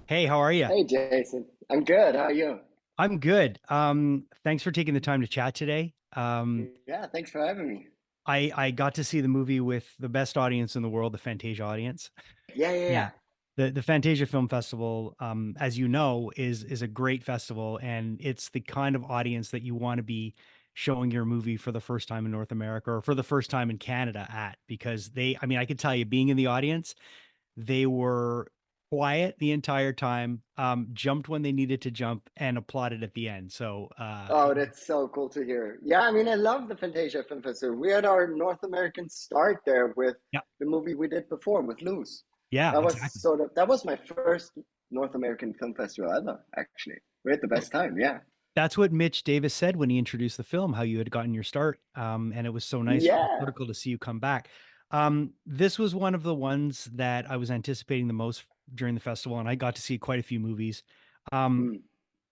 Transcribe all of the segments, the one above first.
Hey, how are you? Hey Jason, I'm good. How are you? I'm good. Thanks for taking the time to chat today. Yeah, thanks for having me. I got to see the movie with the best audience in the world, the Fantasia audience. Yeah, yeah, Yeah. yeah. The Fantasia Film Festival, as you know, is a great festival, and it's the kind of audience that you want to be showing your movie for the first time in North America or for the first time in Canada at, because I mean, I could tell you, being in the audience, they were quiet the entire time, jumped when they needed to jump, and applauded at the end. So, Oh, that's so cool to hear. Yeah, I mean, I love the Fantasia Film Festival. We had our North American start there with yeah, the movie we did before with Luz. yeah, exactly. That was my first North American film festival ever, actually. We had the best time, yeah. That's what Mitch Davis said when he introduced the film, how you had gotten your start. And it was so nice for the Yeah. article to see you come back. This was one of the ones that I was anticipating the most during the festival, and I got to see quite a few movies. Um, Mm,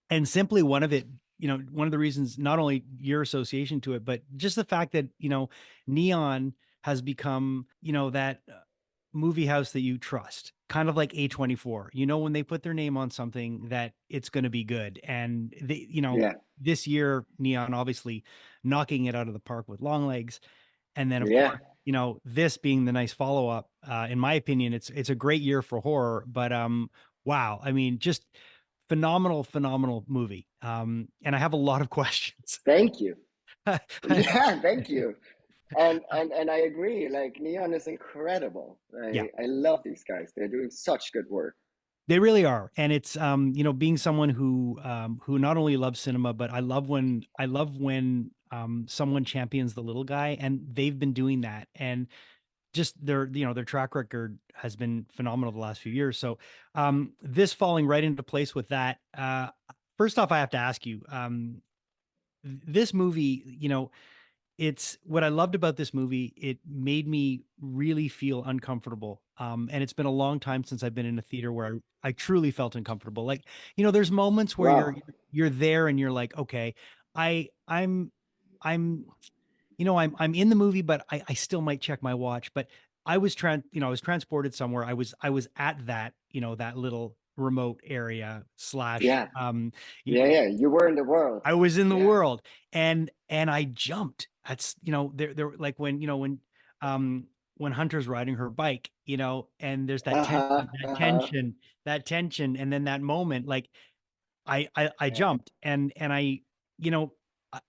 and simply one of it, one of the reasons, not only your association to it, but just the fact that, Neon has become, that movie house that you trust, kind of like A24. When they put their name on something, that it's going to be good. And yeah. this year, Neon obviously knocking it out of the park with Long Legs. And then, of Yeah. course, this being the nice follow up. In my opinion, it's a great year for horror. But wow, I mean, just phenomenal movie. And I have a lot of questions. Thank you. Yeah, thank you. And I agree. Like Neon is incredible. Yeah, I love these guys. They're doing such good work. they really are. And it's being someone who not only loves cinema, but I love when someone champions the little guy, and they've been doing that. And just their track record has been phenomenal the last few years. So this falling right into place with that. First off, I have to ask you, this movie, it's what I loved about this movie. It made me really feel uncomfortable. And it's been a long time since I've been in a theater where I truly felt uncomfortable. Like, there's moments where you're Wow. you're there and you're like, okay, I I'm I'm I'm in the movie, but I still might check my watch. But I was transported somewhere. I was at that, that little remote area slash Yeah. Yeah, yeah. You were in the world. I was in the Yeah. world, and I jumped. That's, there like when Hunter's riding her bike, and there's Uh-huh. Uh-huh. that tension, and then that moment, like I jumped, and you know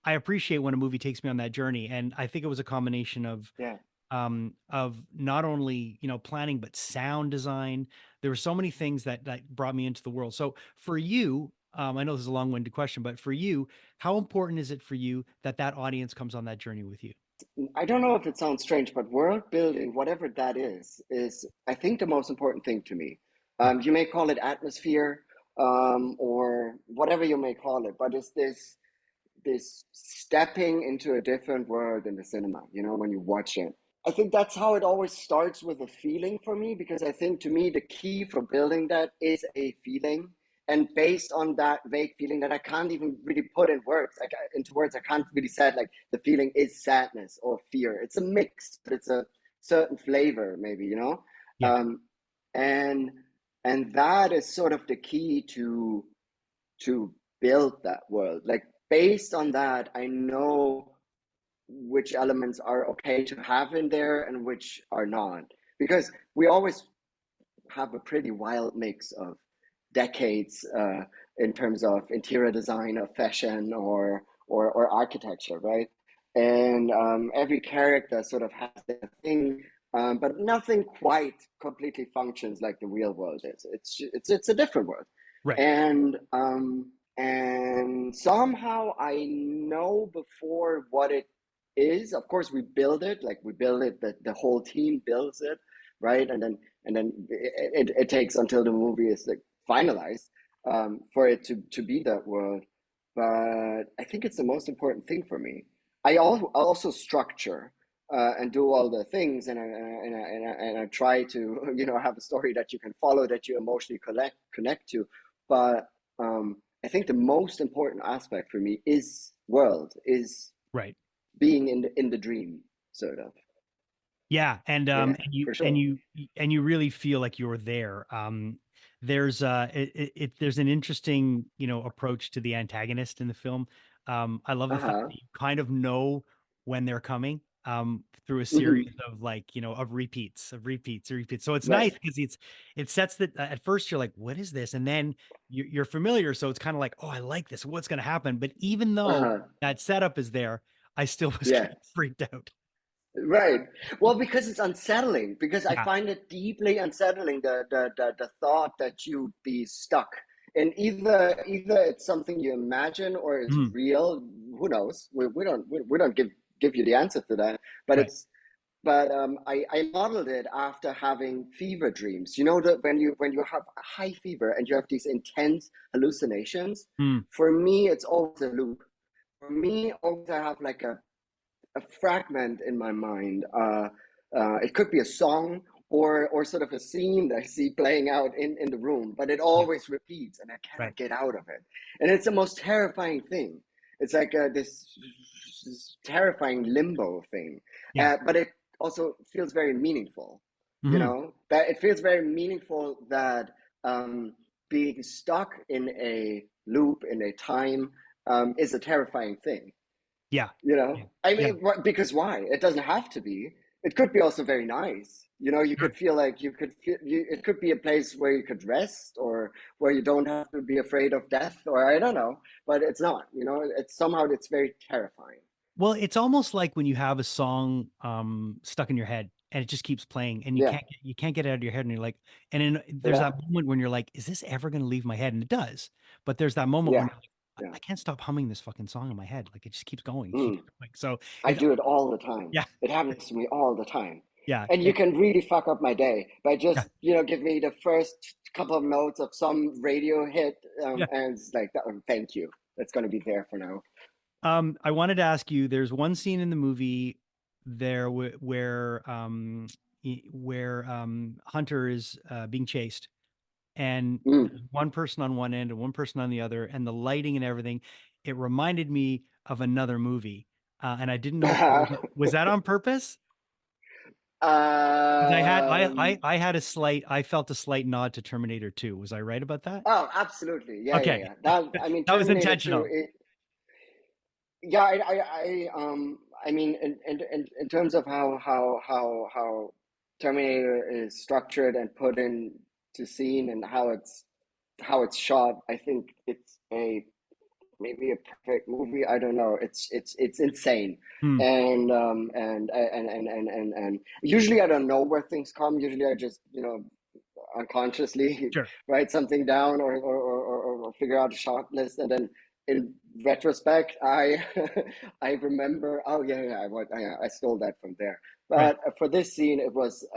I appreciate when a movie takes me on that journey, and I think it was a combination Yeah. of not only planning but sound design. There were so many things that brought me into the world. So for you, I know this is a long-winded question, but for you, how important is it for you that that audience comes on that journey with you? I don't know if it sounds strange, but world building, whatever that is I think the most important thing to me. Yeah, You may call it atmosphere, or whatever you may call it, but it's this stepping into a different world in the cinema, when you watch it. I think that's how it always starts with a feeling for me, because I think to me the key for building that is a feeling. And based on that vague feeling that I can't even really put in words, like into words, I can't really say it, like the feeling is sadness or fear. It's a mix, but it's a certain flavor, maybe, yeah, um, and and that is sort of the key to build that world. Like based on that, I know which elements are okay to have in there and which are not. Because we always have a pretty wild mix of decades in terms of interior design, of fashion, or architecture, right? And every character sort of has their thing, but nothing quite completely functions like the real world is. It's a different world, right. and somehow I know before what it is. Of course, we build it, like we build it. The whole team builds it, right? And then it takes until the movie is like finalized for it to be that world. But I think it's the most important thing for me. I also structure and do all the things, and I try to have a story that you can follow, that you emotionally connect to. But I think the most important aspect for me is world, is Right. being in the dream, sort of. Yeah, and Yeah, and you for and sure. you and you really feel like you're there. there's an interesting, approach to the antagonist in the film. I love the fact Uh-huh. that you kind of know when they're coming, through a series Hmm. of, like, of repeats, of repeats. So it's nice Right. because it sets that, at first you're like, what is this? And then you're familiar, so it's kind of like, oh, I like this. What's going to happen? But even though Uh-huh. that setup is there, I still was Yeah. getting freaked out. Right. Well, because it's unsettling, because I Yeah. find it deeply unsettling, the thought that you'd be stuck. And either it's something you imagine or it's Mhm. real. Who knows? We don't give you the answer to that. But Right. it's but I modeled it after having fever dreams. You know that when you have a high fever and you have these intense hallucinations, Mm. for me it's always a loop. For me, always I have like a fragment in my mind. It could be a song or sort of a scene that I see playing out in the room, but it Yeah. always repeats, and I Right. cannot get out of it. And it's the most terrifying thing. It's like this terrifying limbo thing, Yeah. but it also feels very meaningful. You Hmm. know that it feels very meaningful that being stuck in a loop in a time is a terrifying thing, Yeah. you know, Yeah. I Yeah. mean, because why? It doesn't have to be. It could be also very nice. You know, you Sure. could feel like you could feel. It could be a place where you could rest, or where you don't have to be afraid of death, or I don't know. But it's not. You know, it's very terrifying. Well, it's almost like when you have a song stuck in your head and it just keeps playing and Yeah, you can't get it out of your head, and you're like, and then there's yeah, that moment when you're like, is this ever going to leave my head? And it does. But there's that moment when yeah, you're like, yeah. I can't stop humming this fucking song in my head. Like it just keeps going, keeps Mm. going. So I it's do it all the time. yeah, It happens to me all the time. yeah, And you can really fuck up my day by yeah, just, give me the first couple of notes of some radio hit, yeah. and it's like, thank you. That's going to be there for now. I wanted to ask you, there's one scene in the movie there where Hunter is being chased, and Mm. there's one person on one end and one person on the other, and the lighting and everything, it reminded me of another movie. And I didn't know if was that on purpose? 'Cause um, I felt a slight nod to Terminator 2. Was I right about that? oh, absolutely. Yeah, yeah, Okay. yeah. That, I mean, That was Terminator 2, intentional. yeah, I mean, in terms of how Terminator is structured and put into scene and how it's shot, I think it's maybe a perfect movie. I don't know. It's insane, Hmm. and usually I don't know where things come. Usually I just unconsciously Sure. write something down or figure out a shot list, and then in retrospect I I remember, oh yeah, yeah, I stole that from there. Right. But for this scene it was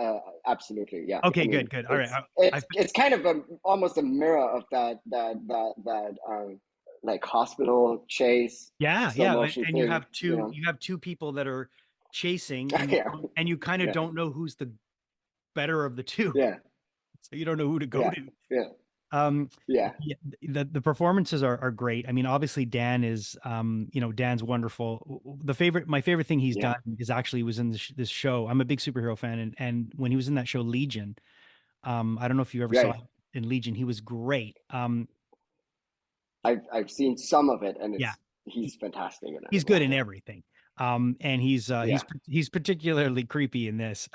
absolutely, yeah. I Okay, mean good, good. All right. it's I it's it's kind of almost a mirror of that like hospital chase Yeah, slow yeah, motion and thing, you have two people that are chasing, yeah, and you kind of yeah, don't know who's the better of the two, yeah, so you don't know who to go yeah, to. yeah, Um, yeah, yeah, the performances are great. I mean, obviously Dan is, Dan's wonderful. My favorite thing he's yeah. done is actually was in this show. I'm a big superhero fan, and when he was in that show Legion, I don't know if you ever saw Right. him in Legion. He was great. I've seen some of it, and Yeah, he's fantastic in it he's as good well. in everything. And Yeah, he's particularly creepy in this.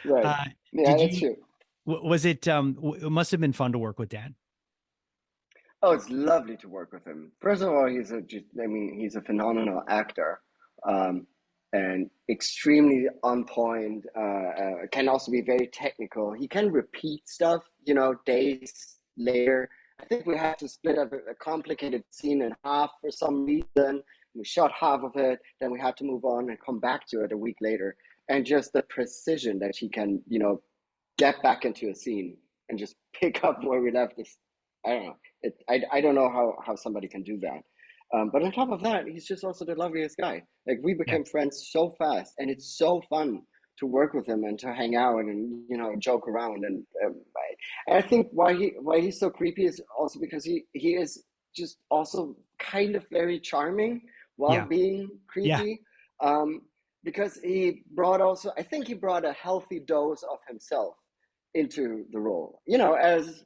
right. uh Yeah, did that's you true. was it it must have been fun to work with Dan. Oh, it's lovely to work with him. First of all, I mean, he's a phenomenal actor, um, and extremely on point. Can also be very technical. He can repeat stuff, days later. I think we had to split up a complicated scene in half for some reason. We shot half of it, then we had to move on and come back to it a week later. And just the precision that he can, get back into a scene and just pick up where we left this. I don't know. I don't know how somebody can do that. But on top of that, he's just also the loveliest guy. Like we Yeah, became friends so fast, and it's so fun to work with him and to hang out and joke around. And I think why he's so creepy is also because he is just also kind of very charming while yeah, being yeah, creepy. Um, because he brought also, I think he brought a healthy dose of himself into the role, you know, as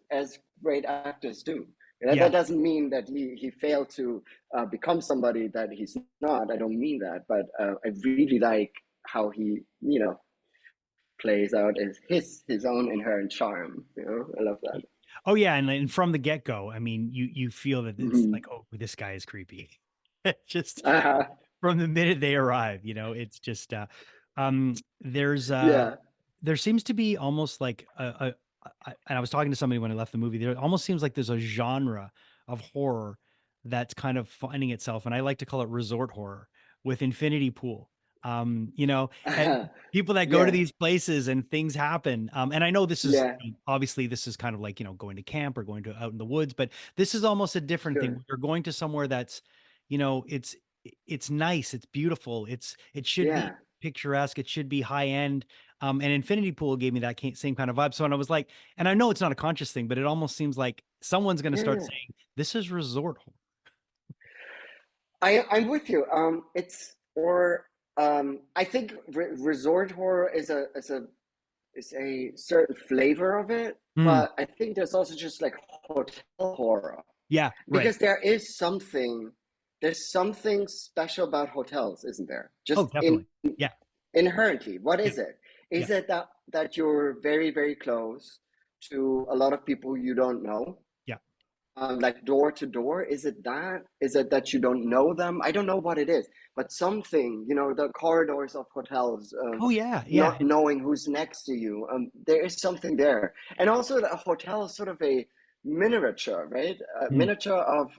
great actors do. Yeah. That doesn't mean that he failed to become somebody that he's not. I don't mean that, but I really like how he, you know, plays out as his own inherent charm. You know, I love that. Oh yeah, and from the get go, I mean, you feel that it's Mm-hmm. like, oh, this guy is creepy. Just Uh-huh. from the minute they arrive, you know, it's just there's Yeah. there seems to be almost like and I was talking to somebody when I left the movie. There almost seems like there's a genre of horror that's kind of finding itself, and I like to call it resort horror with Infinity Pool. You know, and Uh-huh. people that go to Yeah. these places and things happen. And I know this is Yeah. obviously this is kind of like, you know, going to camp or going to out in the woods, but this is almost a different thing. Sure. You're going to somewhere that's, you know, it's nice, it's beautiful, it should be Yeah. picturesque, it should be high end. And Infinity Pool gave me that same kind of vibe. So, and I was like, and I know it's not a conscious thing, but it almost seems like someone's going to Yeah. start Yeah. saying this is resort horror. I'm with you. It's or I think resort horror is a certain flavor of it, Mm, but I think there's also just like hotel horror yeah, right. because there's something special about hotels, isn't there? Oh, Just definitely. Yeah, inherently, what yeah, is it? yeah. Is it that you're very close to a lot of people you don't know? Yeah. Like door to door? Is it that? Is it that you don't know them? I don't know what it is, but something, you know, the corridors of hotels, Oh yeah, yeah. not knowing who's next to you. There is something there. And also, a hotel is sort of a miniature, right? A Mm. miniature of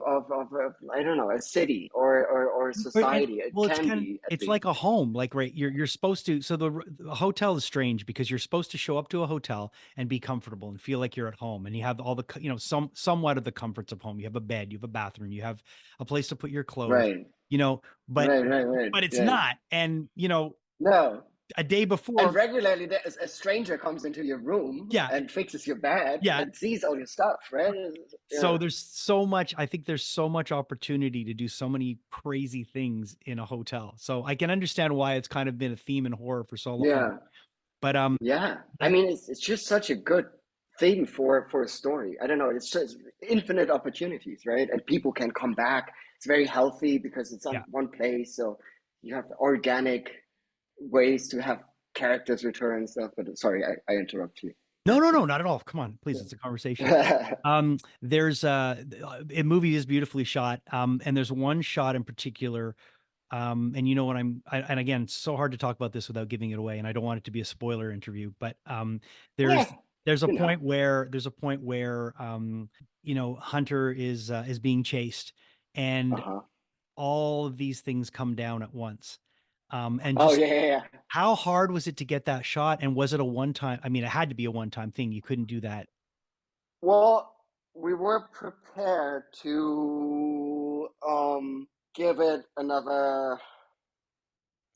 I don't know, a city or a society. It Well, it's can kind of be, at it's least. like a home, like right. You're supposed to. So the hotel is strange because you're supposed to show up to a hotel and be comfortable and feel like you're at home, and you have all the you know somewhat of the comforts of home. You have a bed, you have a bathroom, you have a place to put your clothes, Right, you know. But right. it's Yeah. not. And you know, No. a day And before, regularly, a stranger comes into your room yeah, and fixes your bed yeah. and sees all your stuff, right? So Yeah, there's so much. I think there's so much opportunity to do so many crazy things in a hotel. So I can understand why it's kind of been a theme in horror for so long. yeah, But yeah. I that mean, it's just such a good thing for a story. I don't know. It's just infinite opportunities, right? And people can come back. It's very healthy because it's on yeah. one place, so you have organic ways to have characters return and stuff. But sorry, I interrupt you. No, not at all. Come on, please. It's a conversation. Yeah. There's a movie is beautifully shot. And there's one shot in particular. And you know what and again, it's so hard to talk about this without giving it away, and I don't want it to be a spoiler interview, but there's Yeah, there's a you know. point where you know, Hunter is being chased, and Uh-huh. all of these things come down at once. And Oh just yeah, yeah, yeah. how hard was it to get that shot? And was it a one time? I mean, it had to be a one time thing. You couldn't do that. Well, we were prepared to give it another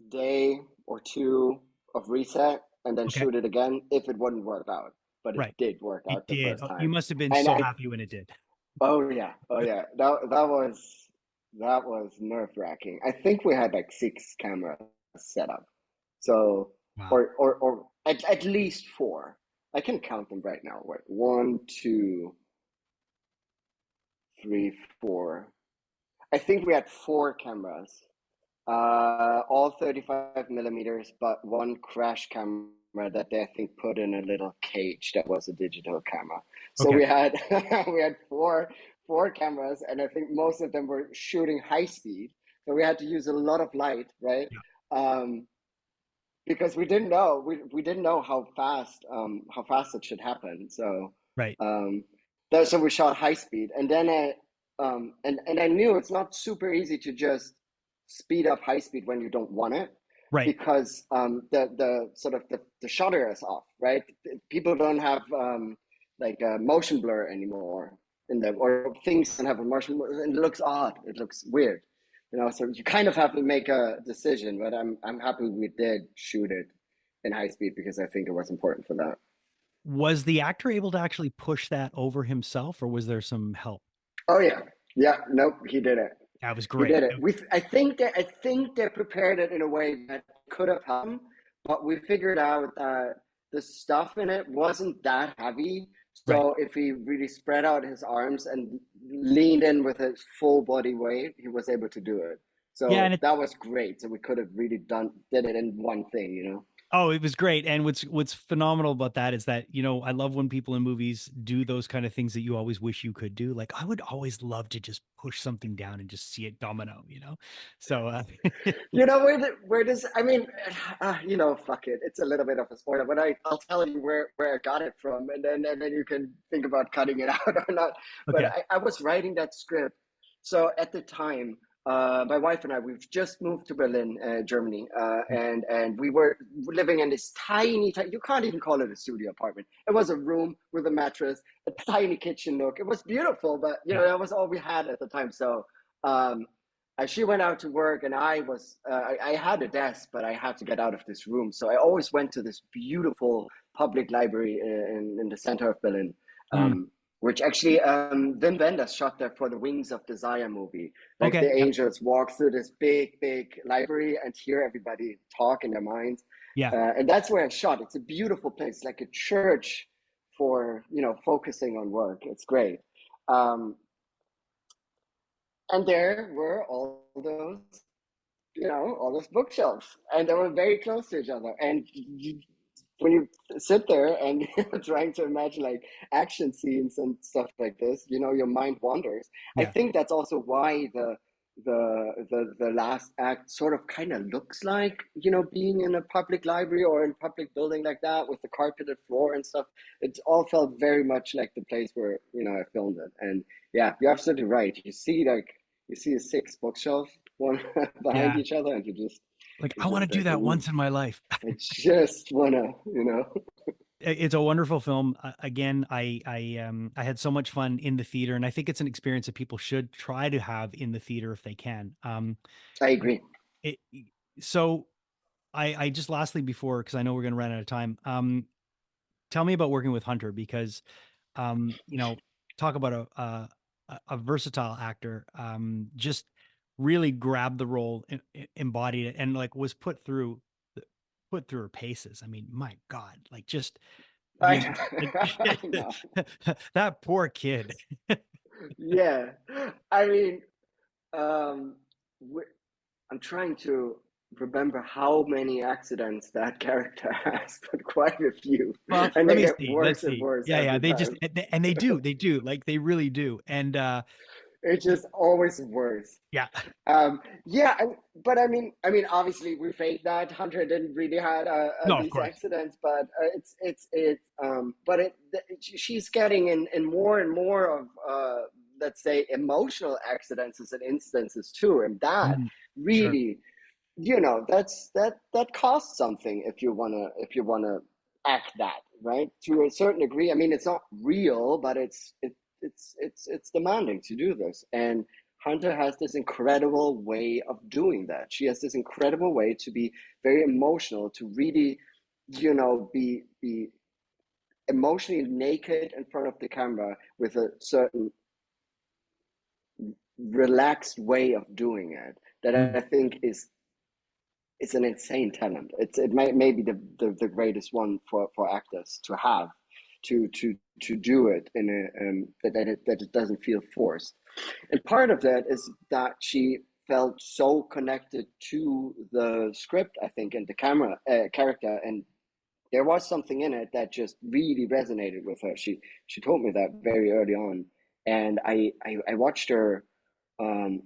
day or two of reset and then Okay. shoot it again if it wouldn't work out. But it Right. did work It out the did. first You time. must have been And so I happy when it did. oh yeah. That was nerve-wracking. I think we had like six cameras set up. So Wow. or at least four. I can count them right now. Wait, one, two, three, four. I think we had four cameras, all 35 millimeters, but one crash camera that they, I think, put in a little cage that was a digital camera. So Okay. we had we had four cameras, and I think most of them were shooting high speed. So we had to use a lot of light, right? Yeah. Um, because we didn't know how fast it should happen. So Right. um, so we shot high speed, and then and I knew it's not super easy to just speed up high speed when you don't want it Right. because the sort of the shutter is off, right? People don't have like motion blur anymore in them, or things don't have a motion blur, and it looks odd. It looks weird, you know. So you kind of have to make a decision. But I'm happy we did shoot it in high speed because I think it was important for that. Was the actor able to actually push that over himself, or was there some help? Oh yeah, yeah. Nope, he did it. That was He great. did it. I think they prepared it in a way that could have helped him, but we figured out that the stuff in it wasn't that heavy. Right. So if he really spread out his arms and leaned in with his full body weight, he was able to do it. Yeah, and So that was great. So we could have really did it in one thing, you know. oh, it was great. And what's phenomenal about that is that, I love when people in movies do those kind of things that you always wish you could do. Like I would always love to just push something down and just see it domino. So You know where does I mean, fuck it. It's a little bit of a spoiler, but I'll tell you where I got it from, and then you can think about cutting it out or not. But okay. I was writing that script, so at the time, my wife and I we've just moved to Berlin, Germany, and we were living in this tiny. You can't even call it a studio apartment. It was a room with a mattress, a tiny kitchen nook. It was beautiful, but Yeah. that was all we had at the time. So. Um, she went out to work and I had a desk, but I had to get out of this room, so I always went to this beautiful public library in the center of Berlin, Mm. which actually Wim Wenders shot there for the Wings of Desire movie. Like Okay. the Yeah. angels walk through this big library and hear everybody talk in their minds, Yeah. and that's where I shot. It's a beautiful place, like a church for focusing on work. It's great. um, and there were all those bookshelves, and they were very close to each other. And when you sit there and you're trying to imagine like action scenes and stuff like this, your mind wanders. I Yeah. think that's also why the last act sort of kind of looks like being in a public library or in a public building like that with the carpeted floor and stuff. It all felt very much like the place where I filmed it. And yeah, you're absolutely right. You see six bookshelves one behind Yeah. each other, and Like you're I want to just do like, that ooh, once in my life. I just wanna, It's a wonderful film. Again, I had so much fun in the theater, and I think it's an experience that people should try to have in the theater if they can. I agree. It, so I just lastly before, because I know we're going to run out of time. Tell me about working with Hunter because, you know, talk about a versatile actor. Just really grabbed the role, embodied it, and like was put through her paces. I mean, my God, like just you know, like I know. that poor kid. Yeah. I mean, um, we I'm trying to remember how many accidents that character has, but quite a few, Well, and let they me get see. Let's worse and see. worse Yeah, yeah. every They just time. and they do like they really do. And It's just always worse. yeah, Yeah, but obviously we fake that Hunter didn't really had no, of these course. accidents, but she's getting in more and more of let's say emotional accidents and instances too, and that Mhm. Sure. really, that costs something if you wanna act that right to a certain degree. I mean, it's not real, but it's demanding to do this, and Hunter has this incredible way of doing that. She has this incredible way to be very emotional, to really, be emotionally naked in front of the camera with a certain relaxed way of doing it that Mm, I think is an insane talent. It may be the greatest one for actors to have, to do it in a that it doesn't feel forced. And part of that is that she felt so connected to the script, I think, and the camera character, and there was something in it that just really resonated with her. She told me that very early on, and I watched her.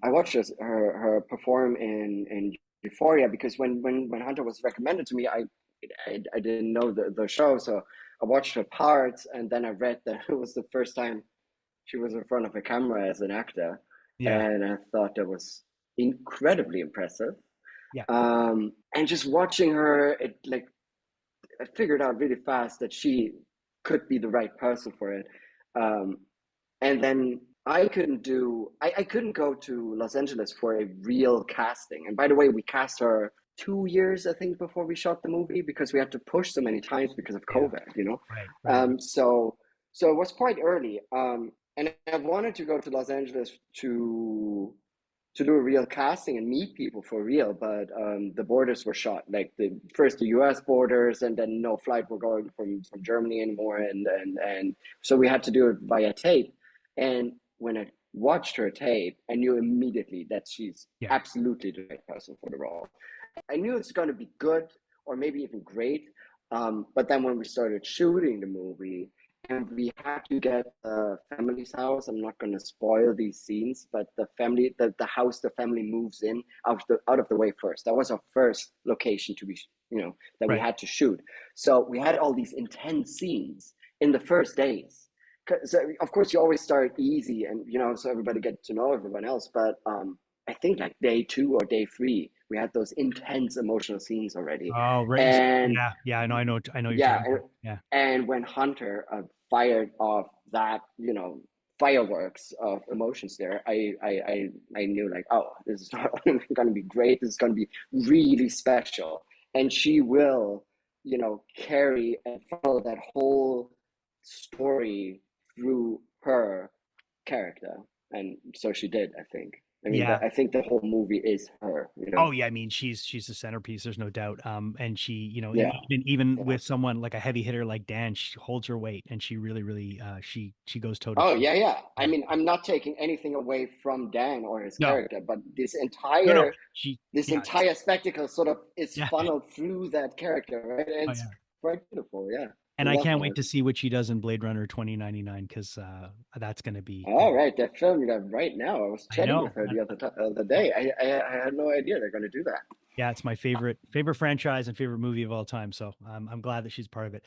I watched her perform in Euphoria, because when Hunter was recommended to me, I didn't know the show, so I watched her parts, and then I read that it was the first time she was in front of a camera as an actor, yeah. and I thought that was incredibly impressive. Yeah. And just watching her, I figured out really fast that she could be the right person for it. Um, and then I couldn't go to Los Angeles for a real casting. And by the way, we cast her 2 years, I think, before we shot the movie, because we had to push so many times because of Yeah. COVID. Right. Right. Right. So it was quite early. And I wanted to go to Los Angeles to to do a real casting and meet people for real, but the borders were shut. Like the U.S. borders, and then no flight were going from Germany anymore, and so we had to do it via tape. And when I watched her tape, I knew immediately that she's Yeah. absolutely the right person for the role. I knew it's going to be good or maybe even great. But then when we started shooting the movie and we had to get the family's house, I'm not going to spoil these scenes, but the house the family moves in out of the way first. That was our first location to be, that we Right. had to shoot. So we had all these intense scenes in the first days. So of course you always start easy, and so everybody gets to know everyone else. But I think like day 2 or day 3, we had those intense emotional scenes already. Oh, right. And Yeah. Yeah. I know what you're yeah, talking about. Yeah. and when Hunter fired off that, fireworks of emotions there, I knew like, oh, this is not only going to be great, this is going to be really special. And she will, carry and follow that whole story through her character. And so she did, I think. I mean, Yeah. I think the whole movie is her. Oh yeah, I mean she's the centerpiece. There's no doubt. And she, and Yeah, even yeah. with someone like a heavy hitter like Dan, she holds her weight, and she really, really, she goes toe to Oh toe. yeah, yeah. I Yeah. mean, I'm not taking anything away from Dan or his No, character, but no. this Yeah, entire spectacle sort of is yeah. funneled through that character, right? And Oh it's yeah. quite beautiful. Yeah, I And I love can't wait that. to see what she does in Blade Runner 2099, because that's going to be. All right, they're filming that right now. I was I chatting with know. her the other day. I had no idea they're going to do that. Yeah, it's my favorite franchise and favorite movie of all time. So I'm glad that she's part of it.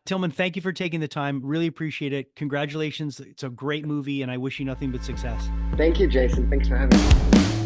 Tillman, thank you for taking the time. Really appreciate it. Congratulations. It's a great movie, and I wish you nothing but success. Thank you, Jason. Thanks for having me.